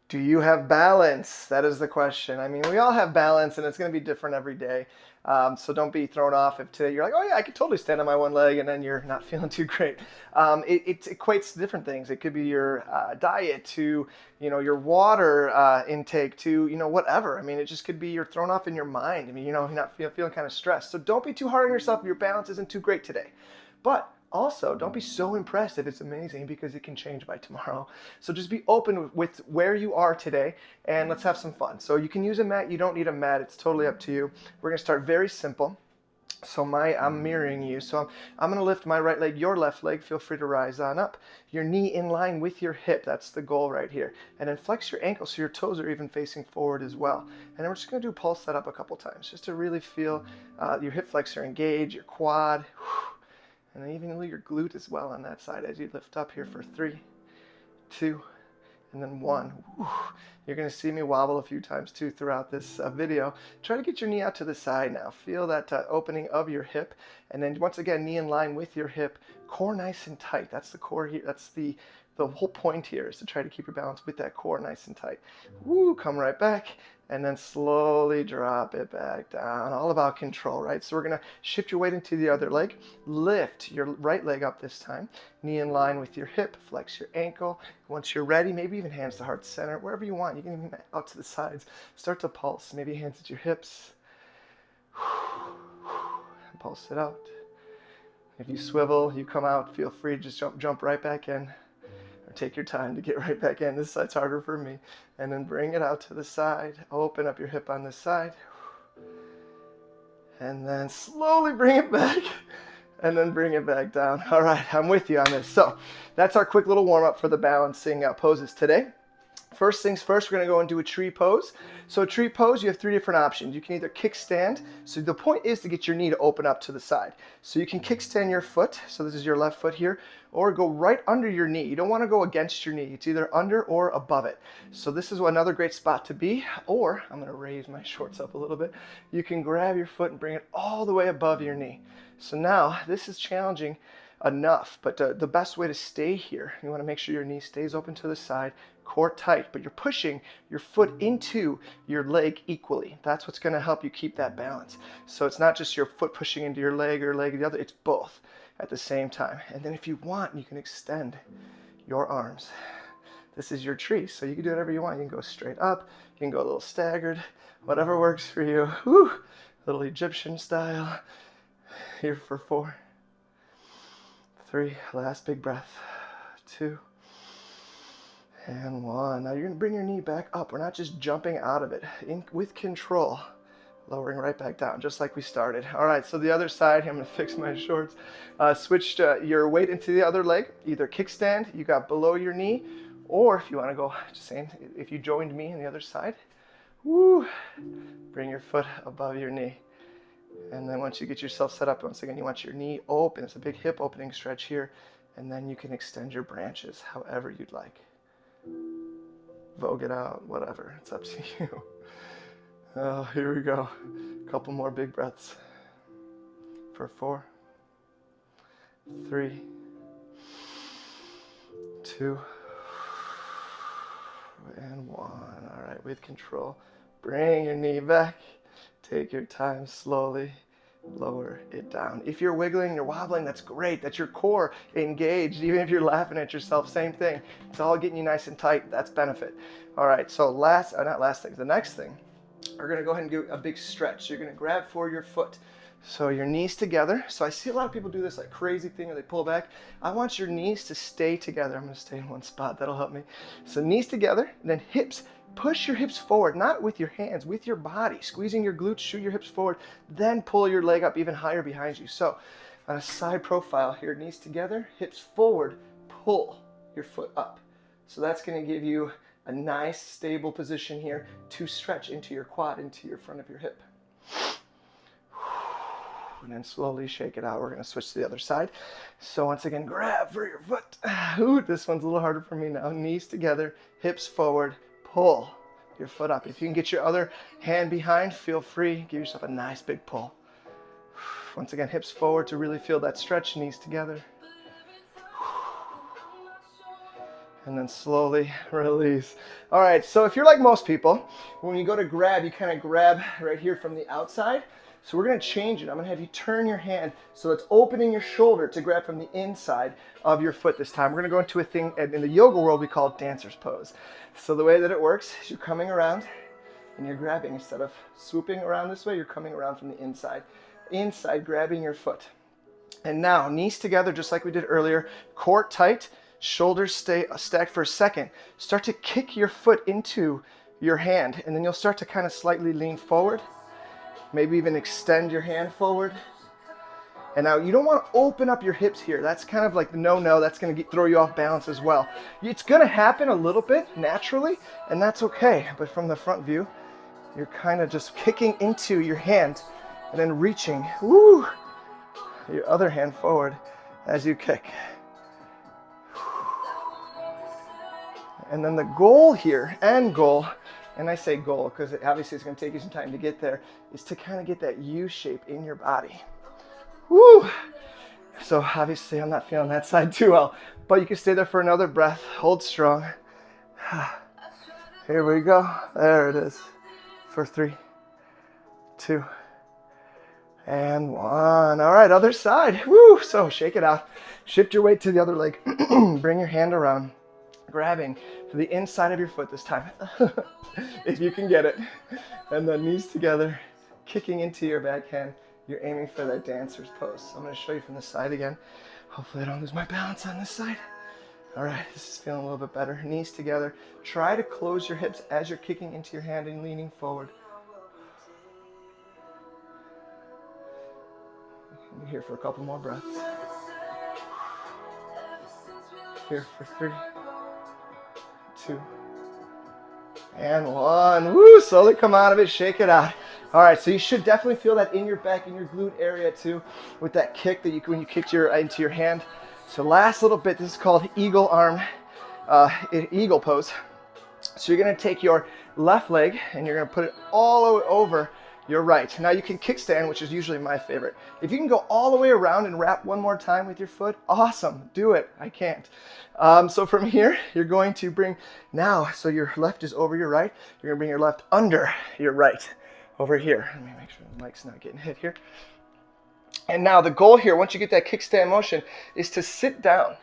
Do you have balance? That is the question. I mean, we all have balance, and it's going to be different every day. So don't be thrown off if today you're like, oh yeah, I could totally stand on my one leg, and then you're not feeling too great. It equates to different things. It could be your diet to, your water intake to, whatever. I mean, it just could be you're thrown off in your mind. I mean, you're not feeling kind of stressed. So don't be too hard on yourself if your balance isn't too great today. But also, don't be so impressed if it's amazing because it can change by tomorrow. So just be open with where you are today and let's have some fun. So you can use a mat, you don't need a mat, it's totally up to you. We're gonna start very simple. So I'm mirroring you. So I'm gonna lift my right leg, your left leg. Feel free to rise on up. Your knee in line with your hip. That's the goal right here. And then flex your ankle so your toes are even facing forward as well. And then we're just gonna do pulse that up a couple times just to really feel your hip flexor engage, your quad. And then even your glute as well on that side as you lift up here for 3, 2, and then 1. You're going to see me wobble a few times too throughout this video. Try to get your knee out to the side now. Feel that opening of your hip. And then once again, knee in line with your hip. Core nice and tight. That's the core here. That's the whole point here is to try to keep your balance with that core nice and tight. Come right back. And then slowly drop it back down. All about control, right? So we're going to shift your weight into the other leg. Lift your right leg up this time. Knee in line with your hip. Flex your ankle. Once you're ready, maybe even hands to heart center, wherever you want. You can even out to the sides. Start to pulse. Maybe hands at your hips. And pulse it out. If you swivel, you come out, feel free to just jump right back in. Or take your time to get right back in. This side's harder for me. And then bring it out to the side. Open up your hip on this side. And then slowly bring it back. And then bring it back down. All right, I'm with you on this. So that's our quick little warm up for the balancing poses today. First things first, we're going to go and do a tree pose. So a tree pose, you have 3 different options. You can either kickstand. So the point is to get your knee to open up to the side. So you can kickstand your foot. So this is your left foot here. Or go right under your knee. You don't want to go against your knee. It's either under or above it. So this is another great spot to be. Or, I'm going to raise my shorts up a little bit. You can grab your foot and bring it all the way above your knee. So now, this is challenging enough, but the best way to stay here, you want to make sure your knee stays open to the side, core tight, but you're pushing your foot into your leg equally. That's what's going to help you keep that balance. So it's not just your foot pushing into your leg or leg the other, it's both at the same time. And then if you want, you can extend your arms. This is your tree, so you can do whatever you want. You can go straight up, you can go a little staggered, whatever works for you. Whew. Little Egyptian style. Here for 4, 3, last big breath, 2, and 1. Now you're going to bring your knee back up. We're not just jumping out of it. With control, lowering right back down, just like we started. All right, so the other side, I'm going to fix my shorts. Switch your weight into the other leg. Either kickstand, you got below your knee, or if you want to go, just saying, if you joined me on the other side, bring your foot above your knee. And then once you get yourself set up, once again, you want your knee open. It's a big hip opening stretch here. And then you can extend your branches however you'd like. Vogue it out, whatever. It's up to you. Oh, here we go. A couple more big breaths. For 4, 3, 2, and 1. All right, with control. Bring your knee back. Take your time slowly. Lower it down. If you're wiggling, you're wobbling, that's great. That's your core engaged. Even if you're laughing at yourself, same thing. It's all getting you nice and tight. That's benefit. All right, so the next thing, we're going to go ahead and do a big stretch. You're going to grab for your foot. So your knees together. So I see a lot of people do this like crazy thing where they pull back. I want your knees to stay together. I'm going to stay in one spot. That'll help me. So knees together, and then hips. Push your hips forward, not with your hands, with your body. Squeezing your glutes, shoot your hips forward, then pull your leg up even higher behind you. So on a side profile here, knees together, hips forward, pull your foot up. So that's going to give you a nice stable position here to stretch into your quad, into your front of your hip. And then slowly shake it out. We're going to switch to the other side. So once again, grab for your foot. Ooh, this one's a little harder for me now. Knees together, hips forward, pull your foot up. If you can get your other hand behind, feel free. Give yourself a nice big pull. Once again, hips forward to really feel that stretch, knees together. and then slowly release. All right, so if you're like most people, when you go to grab, you kind of grab right here from the outside. So we're gonna change it. I'm gonna have you turn your hand so it's opening your shoulder to grab from the inside of your foot this time. We're gonna go into a thing in the yoga world we call dancer's pose. So the way that it works is you're coming around and you're grabbing. Instead of swooping around this way, you're coming around from the inside. Inside, grabbing your foot. And now, knees together just like we did earlier, core tight, shoulders stay stacked for a second. Start to kick your foot into your hand, and then you'll start to kind of slightly lean forward. Maybe even extend your hand forward. And now you don't want to open up your hips here. That's kind of like the no-no. That's going to throw you off balance as well. It's going to happen a little bit naturally, and that's okay. But from the front view, you're kind of just kicking into your hand and then reaching your other hand forward as you kick. And then the goal here, end goal, and I say goal because obviously it's going to take you some time to get there, is to kind of get that U shape in your body. Woo! So obviously I'm not feeling that side too well, but you can stay there for another breath. Hold strong. Here we go. There it is. For 3, 2, and 1. All right, other side. Woo! So shake it out. Shift your weight to the other leg. Bring your hand around, grabbing to the inside of your foot this time, if you can get it. And then knees together, kicking into your backhand. You're aiming for that dancer's pose. So I'm going to show you from this side again. Hopefully I don't lose my balance on this side. All right, this is feeling a little bit better. Knees together. Try to close your hips as you're kicking into your hand and leaning forward. You're here for a couple more breaths. Here for 3, 2, and 1. Woo! Slowly come out of it, shake it out. All right, so you should definitely feel that in your back, in your glute area too, with that kick that when you kicked into your hand. So last little bit, this is called eagle arm, eagle pose. So you're gonna take your left leg and you're gonna put it all the way over your right. Now you can kickstand, which is usually my favorite. If you can go all the way around and wrap one more time with your foot, awesome, do it. I can't. So from here, you're going to bring, so your left is over your right, you're gonna bring your left under your right, over here. Let me make sure the mic's not getting hit here. And now the goal here, once you get that kickstand motion, is to sit down.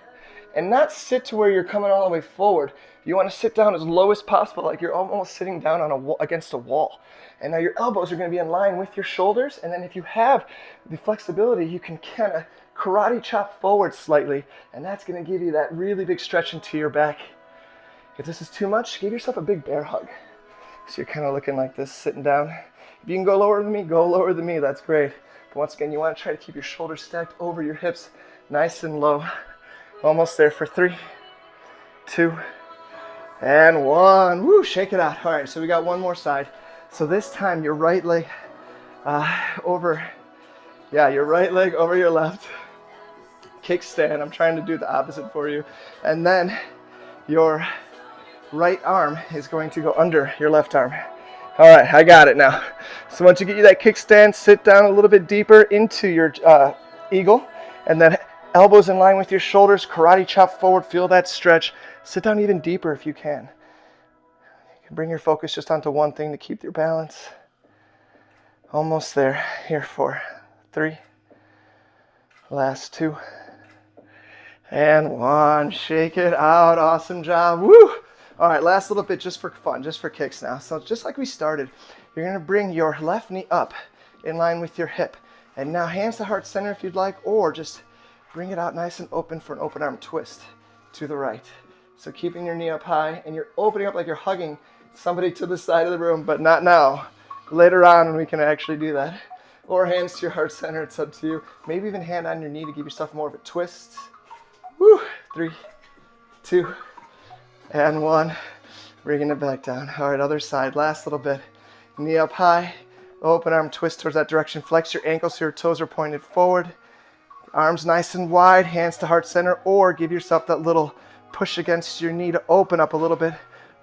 And not sit to where you're coming all the way forward. You want to sit down as low as possible, like you're almost sitting down on against a wall. And now your elbows are going to be in line with your shoulders. And then if you have the flexibility, you can kind of karate chop forward slightly. And that's going to give you that really big stretch into your back. If this is too much, give yourself a big bear hug. So you're kind of looking like this, sitting down. If you can go lower than me, go lower than me. That's great. But once again, you want to try to keep your shoulders stacked over your hips, nice and low. Almost there for 3, 2, and 1. Woo, shake it out. All right, so we got one more side. So this time your right leg your right leg over your left. Kickstand. I'm trying to do the opposite for you. And then your right arm is going to go under your left arm. All right, I got it now. So once you get you that kickstand, sit down a little bit deeper into your eagle, and then elbows in line with your shoulders, karate chop forward, feel that stretch. Sit down even deeper if you can. You can bring your focus just onto one thing to keep your balance. Almost there. Here for 3, last 2, and 1. Shake it out. Awesome job. Woo! All right, last little bit just for fun, just for kicks now. So just like we started, you're going to bring your left knee up in line with your hip. And now hands to heart center if you'd like, or just bring it out nice and open for an open arm twist to the right. So keeping your knee up high, and you're opening up like you're hugging somebody to the side of the room, but not now. Later on when we can actually do that. Or hands to your heart center, it's up to you. Maybe even hand on your knee to give yourself more of a twist. Woo! 3, 2, and 1. Bringing it back down. All right, other side, last little bit. Knee up high, open arm twist towards that direction. Flex your ankles so your toes are pointed forward. Arms nice and wide, hands to heart center, or give yourself that little push against your knee to open up a little bit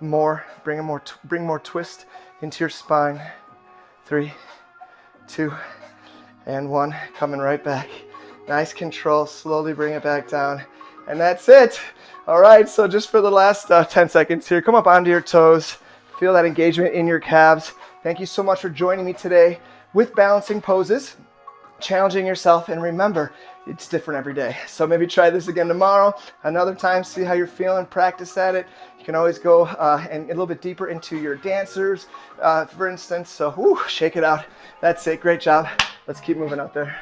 more. Bring more twist into your spine. 3, 2, and 1. Coming right back. Nice control. Slowly bring it back down. And that's it. All right, so just for the last 10 seconds here, come up onto your toes. Feel that engagement in your calves. Thank you so much for joining me today with balancing poses, challenging yourself, and remember, it's different every day. So maybe try this again tomorrow, another time, see how you're feeling, practice at it. You can always go and a little bit deeper into your dancers, for instance. So shake it out. That's it. Great job. Let's keep moving out there.